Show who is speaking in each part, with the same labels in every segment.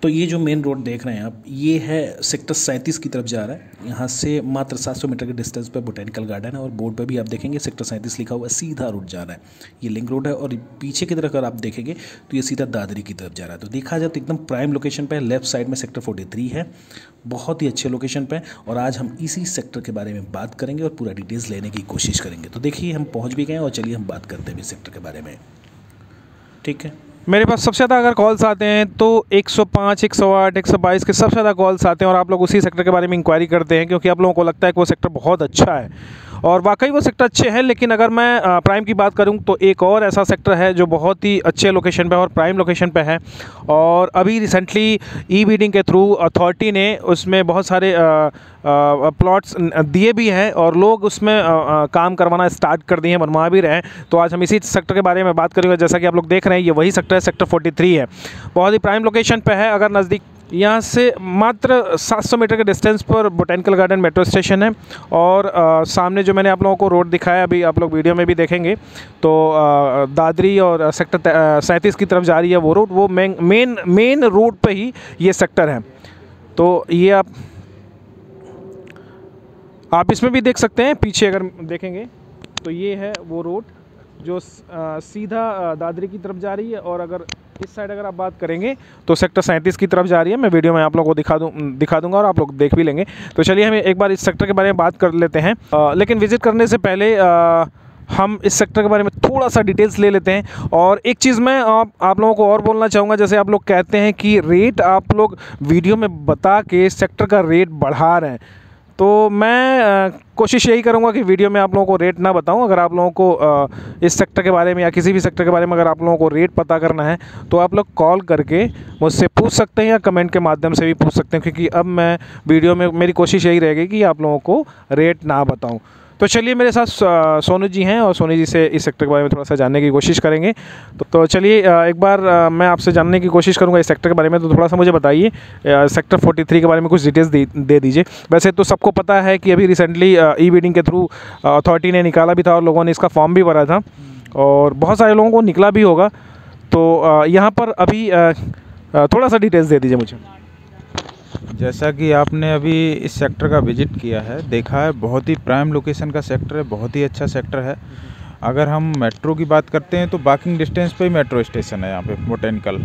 Speaker 1: तो ये जो मेन रोड देख रहे हैं आप, ये है सेक्टर 37 की तरफ जा रहा है। यहाँ से मात्र 700 मीटर के डिस्टेंस पे बोटेनिकल गार्डन है और बोर्ड पे भी आप देखेंगे सेक्टर 37 लिखा हुआ है। सीधा रूट जा रहा है, ये लिंक रोड है। और पीछे की तरफ अगर आप देखेंगे तो ये सीधा दादरी की तरफ जा रहा है। तो देखा जाए तो एकदम प्राइम लोकेशन पे है। लेफ्ट साइड में सेक्टर 43 है, बहुत ही अच्छे लोकेशन पे। और आज हम इसी सेक्टर के बारे में बात करेंगे और पूरा डिटेल्स लेने की कोशिश करेंगे। तो देखिए हम पहुँच भी गए और चलिए हम बात करते हैं इस सेक्टर के बारे में। ठीक है,
Speaker 2: मेरे पास सबसे ज़्यादा अगर कॉल्स आते हैं तो 105, 108, 122 के सबसे ज़्यादा कॉल्स आते हैं और आप लोग उसी सेक्टर के बारे में इंक्वायरी करते हैं क्योंकि आप लोगों को लगता है कि वो सेक्टर बहुत अच्छा है और वाकई वो सेक्टर अच्छे हैं। लेकिन अगर मैं प्राइम की बात करूं तो एक और ऐसा सेक्टर है जो बहुत ही अच्छे लोकेशन पे और प्राइम लोकेशन पे है। और अभी रिसेंटली ई बिडिंग के थ्रू अथॉरिटी ने उसमें बहुत सारे प्लॉट्स दिए भी हैं और लोग उसमें काम करवाना स्टार्ट कर दिए हैं, बनवा भी रहे हैं। तो आज हम इसी सेक्टर के बारे में बात करेंगे। जैसा कि आप लोग देख रहे हैं, ये वही सेक्टर है, सेक्टर 43 है। बहुत ही प्राइम लोकेशन पे है। अगर नज़दीक यहाँ से मात्र 700 मीटर के डिस्टेंस पर बोटेनिकल गार्डन मेट्रो स्टेशन है और सामने जो मैंने आप लोगों को रोड दिखाया, अभी आप लोग वीडियो में भी देखेंगे, तो दादरी और सेक्टर 37 की तरफ जा रही है वो रोड। वो मेन रोड पे ही ये सेक्टर है। तो ये आप इसमें भी देख सकते हैं, पीछे अगर देखेंगे तो ये है वो रोड जो सीधा दादरी की तरफ जा रही है। और अगर इस साइड अगर आप बात करेंगे तो सेक्टर 37 की तरफ जा रही है। मैं वीडियो में आप लोगों को दिखा दूंगा और आप लोग देख भी लेंगे। तो चलिए हम एक बार इस सेक्टर के बारे में बात कर लेते हैं। लेकिन विज़िट करने से पहले हम इस सेक्टर के बारे में थोड़ा सा डिटेल्स ले लेते हैं। और एक चीज़ मैं आप लोगों को और बोलना चाहूँगा, जैसे आप लोग कहते हैं कि रेट आप लोग वीडियो में बता के सेक्टर का रेट बढ़ा रहे हैं, तो मैं कोशिश यही करूंगा कि वीडियो में आप लोगों को रेट ना बताऊं। अगर आप लोगों को इस सेक्टर के बारे में या किसी भी सेक्टर के बारे में अगर आप लोगों को रेट पता करना है तो आप लोग कॉल करके मुझसे पूछ सकते हैं या कमेंट के माध्यम से भी पूछ सकते हैं, क्योंकि अब मैं वीडियो में मेरी कोशिश यही रहेगी कि आप लोगों को रेट ना बताऊँ। तो चलिए मेरे साथ सोनू जी हैं और सोनू जी से इस सेक्टर के बारे में थोड़ा सा जानने की कोशिश करेंगे। तो चलिए एक बार मैं आपसे जानने की कोशिश करूंगा इस सेक्टर के बारे में। तो थोड़ा सा मुझे बताइए सेक्टर 43 के बारे में कुछ डिटेल्स दे दीजिए। वैसे तो सबको पता है कि अभी रिसेंटली ई बिडिंग के थ्रू अथॉरिटी ने निकाला भी था और लोगों ने इसका फॉर्म भी भरा था और बहुत सारे लोगों को निकला भी होगा। तो यहाँ पर अभी थोड़ा सा डिटेल्स दे दीजिए मुझे।
Speaker 3: जैसा कि आपने अभी इस सेक्टर का विजिट किया है, देखा है, बहुत ही प्राइम लोकेशन का सेक्टर है, बहुत ही अच्छा सेक्टर है। अगर हम मेट्रो की बात करते हैं तो वॉकिंग डिस्टेंस पे ही मेट्रो स्टेशन है यहाँ पे बोटेनिकल।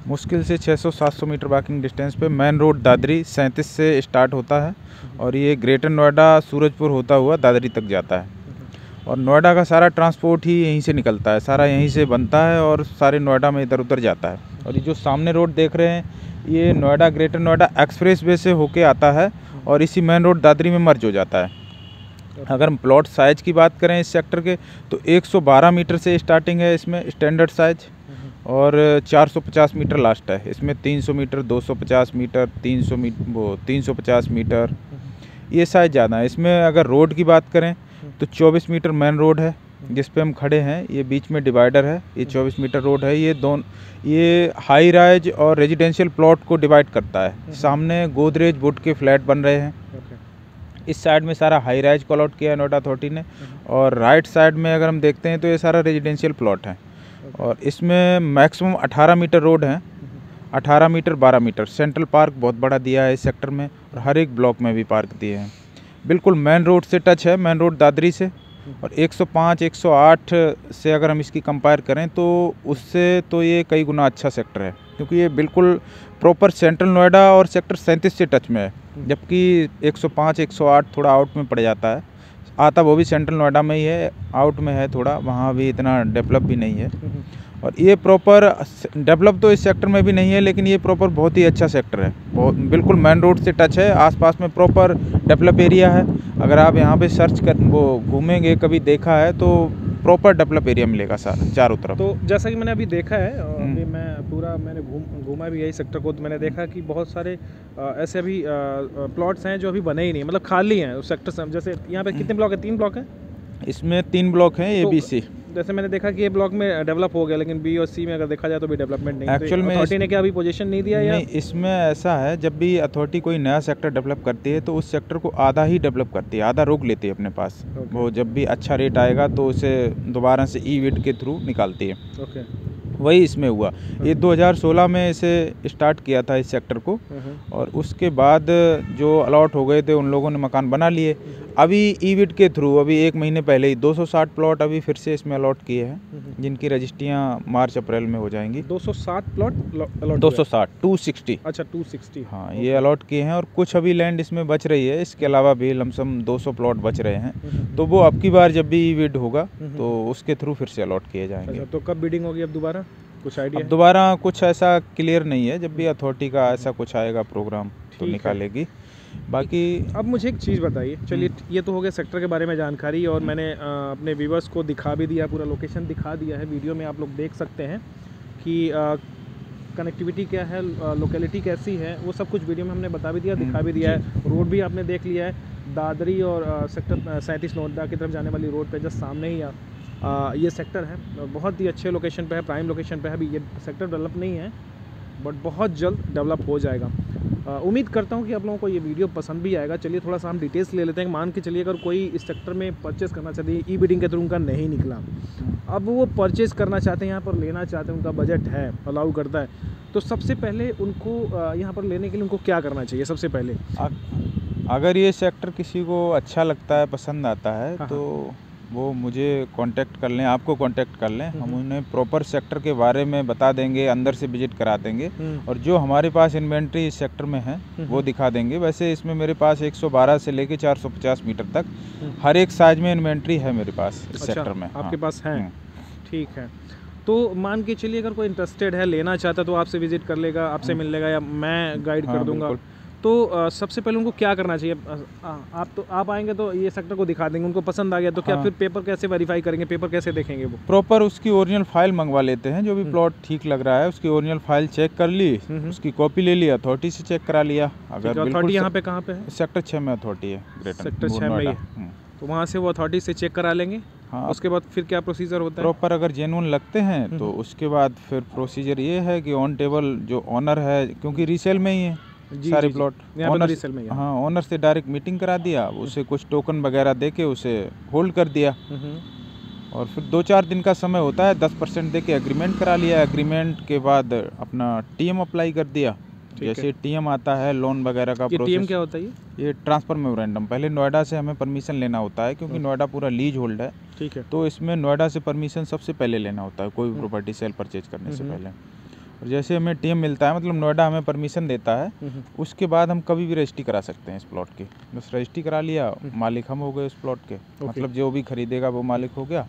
Speaker 3: मुश्किल से 600-700 मीटर वॉकिंग डिस्टेंस पे मेन रोड दादरी 37 से स्टार्ट होता है और ये ग्रेटर नोएडा सूरजपुर होता हुआ दादरी तक जाता है। और नोएडा का सारा ट्रांसपोर्ट ही यहीं से निकलता है, सारा यहीं से बनता है और सारे नोएडा में इधर उधर जाता है। और ये जो सामने रोड देख रहे हैं, ये Noida greater Noida express way से होके आता है और इसी मेन रोड दादरी में मर्ज हो जाता है। अगर हम प्लॉट साइज़ की बात करें इस सेक्टर के तो 112 मीटर से स्टार्टिंग है इसमें स्टैंडर्ड साइज और 450 मीटर लास्ट है। इसमें 300 मीटर, 250 मीटर, 350 मीटर, ये साइज़ ज़्यादा है। इसमें अगर रोड की बात करें तो 24 मीटर मेन रोड है जिस पे हम खड़े हैं, ये बीच में डिवाइडर है, ये 24 मीटर रोड है। ये हाई राइज और रेजिडेंशियल प्लॉट को डिवाइड करता है। सामने गोदरेज वुड के फ्लैट बन रहे हैं, इस साइड में सारा हाई राइज को अलॉट किया है नोएडा अथॉरिटी ने और राइट साइड में अगर हम देखते हैं तो ये सारा रेजिडेंशियल प्लॉट है। और इसमें मैक्सिमम 18 मीटर रोड है, 18 मीटर 12 मीटर। सेंट्रल पार्क बहुत बड़ा दिया है इस सेक्टर में और हर एक ब्लॉक में भी पार्क दिए हैं। बिल्कुल मेन रोड से टच है, मेन रोड दादरी से। और 105, 108 से अगर हम इसकी कंपेयर करें तो उससे तो ये कई गुना अच्छा सेक्टर है, क्योंकि ये बिल्कुल प्रॉपर सेंट्रल नोएडा और सेक्टर 37 से टच में है। जबकि 105, 108 थोड़ा आउट में पड़ जाता है, आता वो भी सेंट्रल नोएडा में ही है, आउट में है थोड़ा, वहाँ भी इतना डेवलप भी नहीं है। और ये प्रॉपर डेवलप तो इस सेक्टर में भी नहीं है, लेकिन ये प्रॉपर बहुत ही अच्छा सेक्टर है, बहुत बिल्कुल मेन रोड से टच है। आसपास में प्रॉपर डेवलप एरिया है। अगर आप यहाँ पे सर्च कर वो घूमेंगे, कभी देखा है तो प्रॉपर डेवलप एरिया मिलेगा सारा चारों तरफ।
Speaker 2: तो जैसा कि मैंने अभी देखा है, अभी मैंने घूमा भी यही सेक्टर को, तो मैंने देखा कि बहुत सारे ऐसे अभी प्लॉट्स हैं जो अभी बने ही नहीं, मतलब खाली हैं उस सेक्टर से। जैसे यहाँ पे कितने ब्लॉक है? 3 ब्लॉक हैं
Speaker 3: इसमें, 3 ब्लॉक हैं, ए बी सी।
Speaker 2: जैसे मैंने देखा कि ये ब्लॉक में डेवलप हो गया, लेकिन बी और सी में अगर देखा जाए तो भी डेवलपमेंट नहीं।
Speaker 3: एक्चुअल में
Speaker 2: अथॉरिटी ने क्या अभी पोजीशन नहीं दिया?
Speaker 3: नहीं, इसमें ऐसा है, जब भी अथॉरिटी कोई नया सेक्टर डेवलप करती है तो उस सेक्टर को आधा ही डेवलप करती है, आधा रोक लेती है अपने पास। वो जब भी अच्छा रेट आएगा तो उसे दोबारा से ई बिड के थ्रू निकालती है। वही इसमें हुआ। ये 2016 में इसे स्टार्ट किया था इस सेक्टर को, और उसके बाद जो अलॉट हो गए थे उन लोगों ने मकान बना लिए। अभी ईविड के थ्रू अभी 1 महीने पहले ही 260 प्लॉट अभी फिर से इसमें अलॉट किए हैं, जिनकी रजिस्ट्रियाँ मार्च अप्रैल में हो जाएंगी।
Speaker 2: 260 प्लॉट अलॉट?
Speaker 3: 260, 260।
Speaker 2: अच्छा 260।
Speaker 3: हाँ, ये अलॉट किए हैं, और कुछ अभी लैंड इसमें बच रही है। इसके अलावा भी लमसम 200 प्लॉट बच रहे हैं, तो वो अब की बार जब भी ईविड होगा तो उसके थ्रू फिर से अलॉट किए जाएंगे।
Speaker 2: तो कब बिडिंग होगी अब दोबारा, कुछ आइडिया?
Speaker 3: अब दोबारा कुछ ऐसा क्लियर नहीं है, जब भी अथॉरिटी का ऐसा कुछ आएगा प्रोग्राम तो निकालेगी। बाकी
Speaker 2: अब मुझे एक चीज़ बताइए, चलिए ये तो हो गया सेक्टर के बारे में जानकारी, और मैंने अपने व्यूवर्स को दिखा भी दिया, पूरा लोकेशन दिखा दिया है। वीडियो में आप लोग देख सकते हैं कि कनेक्टिविटी क्या है, लोकेलिटी कैसी है, वो सब कुछ वीडियो में हमने बता भी दिया, दिखा भी दिया है। रोड भी आपने देख लिया है, दादरी और सेक्टर 37 नोएडा की तरफ जाने वाली रोड पे जस्ट सामने ही ये सेक्टर है। बहुत ही अच्छे लोकेशन पे है, प्राइम लोकेशन पे है। अभी ये सेक्टर डेवलप नहीं है, बट बहुत जल्द डेवलप हो जाएगा। उम्मीद करता हूँ कि आप लोगों को ये वीडियो पसंद भी आएगा। चलिए थोड़ा सा हम डिटेल्स ले लेते हैं। मान के चलिए अगर कोई इस सेक्टर में परचेज़ करना चाहते हैं, ई बिडिंग के थ्रू उनका नहीं निकला, अब वो परचेज़ करना चाहते हैं, यहाँ पर लेना चाहते हैं, उनका बजट है, अलाउ करता है, तो सबसे पहले उनको यहाँ पर लेने के लिए उनको क्या करना चाहिए? सबसे पहले
Speaker 3: अगर ये सेक्टर किसी को अच्छा लगता है, पसंद आता है,
Speaker 2: हाँ,
Speaker 3: तो वो मुझे कांटेक्ट कर लें, आपको कांटेक्ट कर लें। हम उन्हें प्रॉपर सेक्टर के बारे में बता देंगे, अंदर से विजिट करा देंगे, और जो हमारे पास इन्वेंट्री इस सेक्टर में है वो दिखा देंगे। वैसे इसमें मेरे पास 112 से लेके 450 मीटर तक हर एक साइज में इन्वेंट्री है मेरे पास इस सेक्टर में।
Speaker 2: आपके पास है? ठीक है। तो मान के चलिए अगर कोई इंटरेस्टेड है, लेना चाहता है, तो आपसे विजिट कर लेगा, आपसे मिल लेगा, या मैं गाइड कर दूंगा। तो सबसे पहले उनको क्या करना चाहिए? आप आएंगे तो ये सेक्टर को दिखा देंगे, उनको पसंद आ गया तो क्या फिर पेपर कैसे वेरीफाई करेंगे, पेपर कैसे देखेंगे? वो प्रॉपर
Speaker 3: उसकी ओरिजिनल फाइल मंगवा लेते हैं। जो भी प्लॉट ठीक लग रहा है उसकी ओरिजिनल फाइल चेक कर ली, उसकी कॉपी ले ली, अथॉरिटी से चेक करा लिया।
Speaker 2: अगर अथॉरिटी यहाँ पे कहाँ पे है?
Speaker 3: सेक्टर 6 में अथॉरिटी है,
Speaker 2: सेक्टर 6 में, तो वहाँ से वो अथॉरिटी से चेक करा लेंगे। हाँ, उसके बाद फिर क्या प्रोसीजर होता है?
Speaker 3: प्रॉपर अगर जेन्युइन लगते हैं तो उसके बाद फिर प्रोसीजर ये है कि ऑन टेबल जो ऑनर है, क्योंकि रीसेल में ही है सारे प्लॉट, ऑनर से डायरेक्ट मीटिंग करा दिया, उसे कुछ टोकन वगैरह दे के उसे होल्ड कर दिया, और फिर 2-4 दिन का समय होता है, 10% दे के एग्रीमेंट करा लिया। एग्रीमेंट के बाद अपना टीएम अप्लाई कर दिया। जैसे टीएम आता है लोन वगैरह का प्रोसेस।
Speaker 2: टीएम क्या होता है?
Speaker 3: ये ट्रांसफर मेमोरेंडम। पहले नोएडा से हमें परमिशन लेना होता है, क्योंकि नोएडा पूरा लीज होल्ड है।
Speaker 2: ठीक है।
Speaker 3: तो इसमें नोएडा से परमिशन सबसे पहले लेना होता है कोई भी प्रॉपर्टी सेल परचेज करने से पहले। और जैसे हमें टीएम मिलता है, मतलब नोएडा हमें परमिशन देता है, उसके बाद हम कभी भी रजिस्ट्री करा सकते हैं इस प्लॉट की। बस रजिस्ट्री करा लिया, मालिक हम हो गए उस प्लॉट के। मतलब जो भी खरीदेगा वो मालिक हो गया,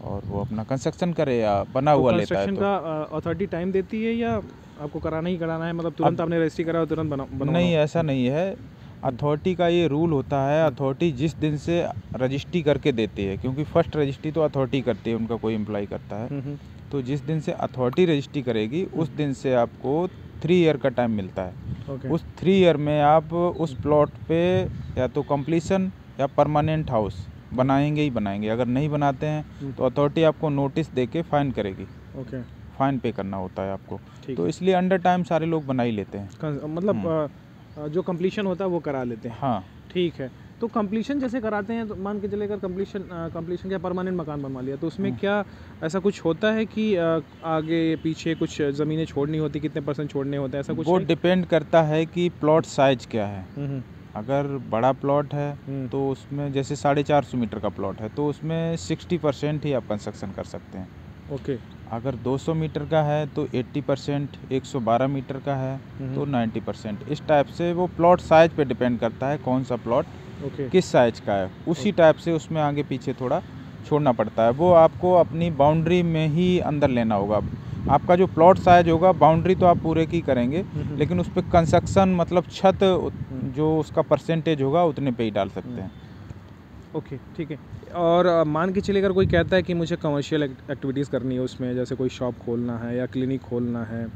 Speaker 3: और वो अपना कंस्ट्रक्शन करे या बना हुआ लेता है।
Speaker 2: कंस्ट्रक्शन का अथॉरिटी टाइम देती है या आपको कराना ही कराना है? मतलब तुरंत आपने रजिस्ट्री करा तुरंत बना?
Speaker 3: नहीं, ऐसा नहीं है। अथॉरिटी का ये रूल होता है, अथॉरिटी जिस दिन से रजिस्ट्री करके देती है, क्योंकि फर्स्ट रजिस्ट्री तो अथॉरिटी करती है, उनका कोई एम्प्लॉय करता है, तो जिस दिन से अथॉरिटी रजिस्ट्री करेगी उस दिन से आपको 3 ईयर का टाइम मिलता है। उस 3 ईयर में आप उस प्लॉट पे या तो कंप्लीशन या परमानेंट हाउस बनाएंगे ही बनाएंगे। अगर नहीं बनाते हैं तो अथॉरिटी आपको नोटिस दे के फाइन करेगी। फाइन पे करना होता है आपको, तो इसलिए अंडर टाइम सारे लोग बना ही लेते हैं।
Speaker 2: मतलब जो कंप्लीशन होता है वो करा लेते हैं।
Speaker 3: हाँ,
Speaker 2: ठीक है। तो कंप्लीशन जैसे कराते हैं, तो मान के चले अगर कंप्लीशन क्या परमानेंट मकान बनवा लिया, तो उसमें क्या ऐसा कुछ होता है कि आगे पीछे कुछ ज़मीनें छोड़नी होती, कितने % छोड़ने होते हैं, ऐसा कुछ?
Speaker 3: वो डिपेंड करता है कि प्लॉट साइज क्या है। अगर बड़ा प्लॉट है तो उसमें जैसे 450 मीटर का प्लॉट है तो उसमें 60% ही आप कंस्ट्रक्शन कर सकते हैं।
Speaker 2: ओके।
Speaker 3: अगर 200 मीटर का है तो 80%, 112 मीटर का है तो 90%। इस टाइप से वो प्लॉट साइज पे डिपेंड करता है कौन सा प्लॉट किस साइज का है, उसी टाइप से उसमें आगे पीछे थोड़ा छोड़ना पड़ता है। वो आपको अपनी बाउंड्री में ही अंदर लेना होगा। आपका जो प्लॉट साइज होगा, बाउंड्री तो आप पूरे की करेंगे, लेकिन उस पर कंस्ट्रक्शन मतलब छत जो उसका परसेंटेज होगा उतने पे ही डाल सकते हैं।
Speaker 2: ओके, ठीक है। और मान के चलिए अगर कोई कहता है कि मुझे कमर्शियल एक्टिविटीज़ करनी है उसमें, जैसे कोई शॉप खोलना है या क्लिनिक खोलना है,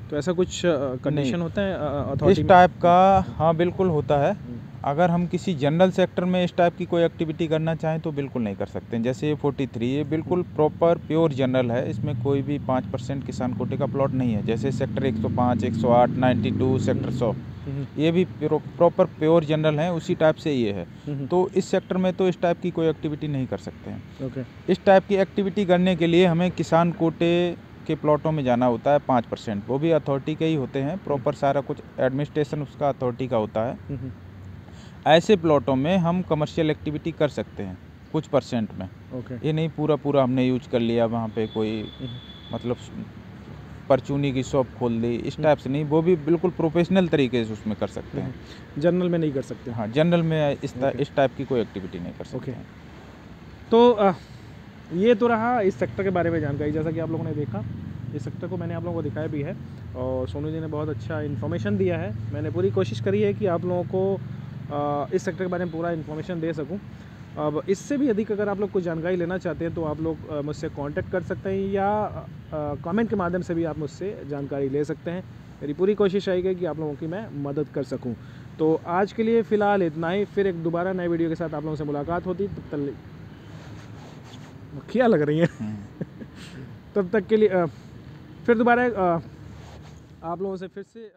Speaker 2: तो ऐसा कुछ कंडीशन होता है अथॉरिटी
Speaker 3: इस टाइप का? हाँ, बिल्कुल होता है। अगर हम किसी जनरल सेक्टर में इस टाइप की कोई एक्टिविटी करना चाहें तो बिल्कुल नहीं कर सकते हैं। जैसे ये 43 ये बिल्कुल प्रॉपर प्योर जनरल है, इसमें कोई भी 5% किसान कोटे का प्लॉट नहीं है। जैसे सेक्टर 105, 108, 92, सेक्टर 100 ये भी प्रॉपर प्योर जनरल है, उसी टाइप से ये है। तो इस सेक्टर में तो इस टाइप की कोई एक्टिविटी नहीं कर सकते हैं। इस टाइप की एक्टिविटी करने के लिए हमें किसान कोटे के प्लॉटों में जाना होता है 5%, वो भी अथॉरिटी के ही होते हैं, प्रॉपर सारा कुछ एडमिनिस्ट्रेशन उसका अथॉरिटी का होता है। ऐसे प्लॉटों में हम कमर्शियल एक्टिविटी कर सकते हैं कुछ परसेंट में। ये नहीं पूरा हमने यूज कर लिया, वहाँ पे कोई मतलब परचूनी की शॉप खोल दी, इस टाइप से नहीं, वो भी बिल्कुल प्रोफेशनल तरीके से उसमें कर सकते हैं।
Speaker 2: जनरल में नहीं कर सकते?
Speaker 3: हाँ, जनरल में इस टाइप की कोई एक्टिविटी नहीं कर सकते हैं।
Speaker 2: तो ये तो रहा इस सेक्टर के बारे में जानकारी। जैसा कि आप लोगों ने देखा, इस सेक्टर को मैंने आप लोगों को दिखाया भी है और सोनू जी ने बहुत अच्छा इन्फॉर्मेशन दिया है। मैंने पूरी कोशिश करी है कि आप लोगों को इस सेक्टर के बारे में पूरा इन्फॉर्मेशन दे सकूं। अब इससे भी अधिक अगर आप लोग कुछ जानकारी लेना चाहते हैं तो आप लोग मुझसे कांटेक्ट कर सकते हैं या कमेंट के माध्यम से भी आप मुझसे जानकारी ले सकते हैं। मेरी पूरी कोशिश रहेगी कि आप लोगों की मैं मदद कर सकूं। तो आज के लिए फ़िलहाल इतना ही, फिर एक दोबारा नए वीडियो के साथ आप लोगों से मुलाकात होती। तब तक क्या लग रही है तब तक के लिए फिर दोबारा आप लोगों से फिर से